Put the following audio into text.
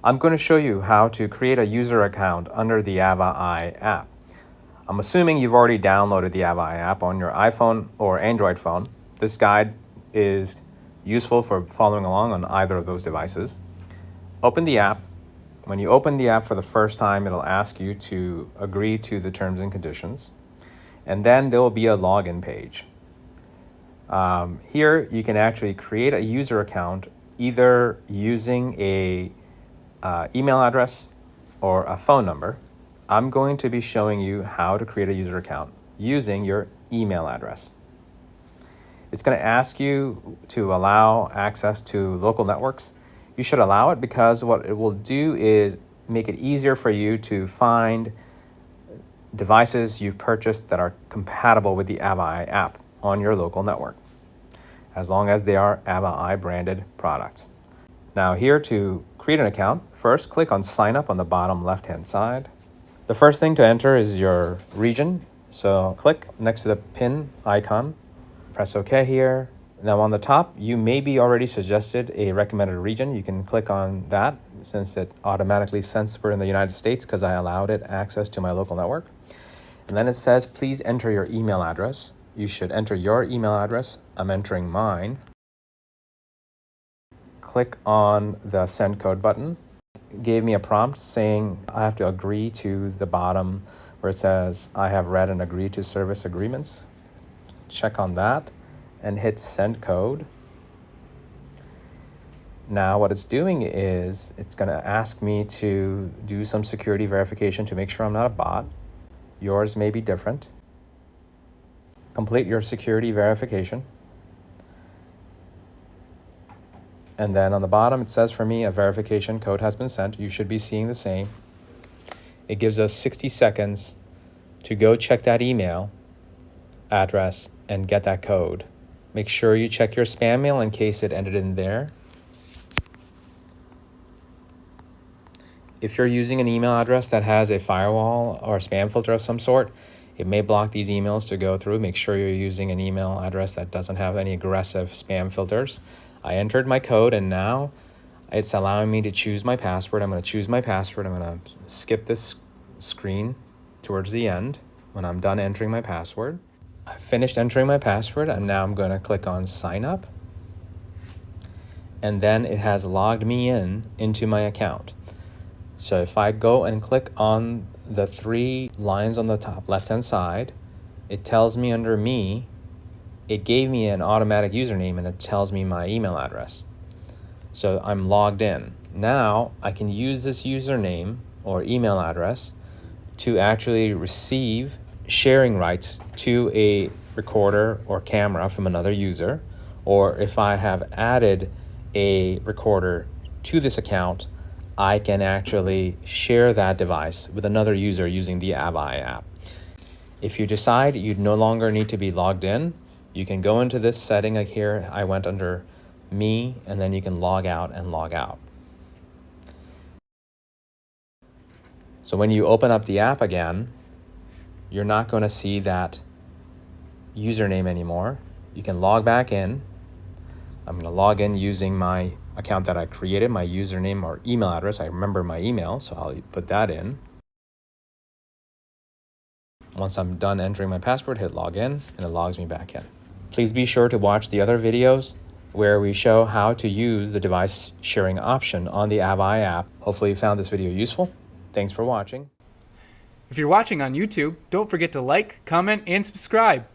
I'm going to show you how to create a user account under the AvaEye app. I'm assuming you've already downloaded the AvaEye app on your iPhone or Android phone. This guide is useful for following along on either of those devices. Open the app. When you open the app for the first time, it'll ask you to agree to the terms and conditions. And then there will be a login page. Here you can actually create a user account either using a email address or a phone number. I'm going to be showing you how to create a user account using your email address. It's going to ask you to allow access to local networks. You should allow it because what it will do is make it easier for you to find devices you've purchased that are compatible with the AvaEye app on your local network, as long as they are AvaEye branded products. Now here to create an account, first click on sign up on the bottom left-hand side. The first thing to enter is your region. So click next to the pin icon, press OK here. Now on the top, you may be already suggested a recommended region. You can click on that since it automatically since we're in the United States because I allowed it access to my local network. And then it says, please enter your email address. You should enter your email address. I'm entering mine. Click on the send code button. It gave me a prompt saying I have to agree to the bottom where it says I have read and agreed to service agreements. Check on that and hit send code. Now what it's doing is it's going to ask me to do some security verification to make sure I'm not a bot. Yours may be different. Complete your security verification. And then on the bottom, it says for me, a verification code has been sent. You should be seeing the same. It gives us 60 seconds to go check that email address and get that code. Make sure you check your spam mail in case it ended in there. If you're using an email address that has a firewall or a spam filter of some sort, it may block these emails to go through. Make sure you're using an email address that doesn't have any aggressive spam filters. I entered my code and now it's allowing me to choose my password. I'm going to choose my password. I'm going to skip this screen towards the end when I'm done entering my password. I finished entering my password and now I'm going to click on sign up. And then it has logged me into my account. So if I go and click on the 3 lines on the top left-hand side, it tells me under me, it gave me an automatic username and it tells me my email address. So I'm logged in. Now I can use this username or email address to actually receive sharing rights to a recorder or camera from another user, or if I have added a recorder to this account, I can actually share that device with another user using the AvaEye app. If you decide you no longer need to be logged in, you can go into this setting. Like here, I went under me, and then you can log out and log out. So when you open up the app again, you're not going to see that username anymore. You can log back in. I'm going to log in using my account that I created, my username or email address. I remember my email, so I'll put that in. Once I'm done entering my password, hit login, and it logs me back in. Please be sure to watch the other videos where we show how to use the device sharing option on the AvaEye app. Hopefully you found this video useful. Thanks for watching. If you're watching on YouTube, don't forget to like, comment, and subscribe.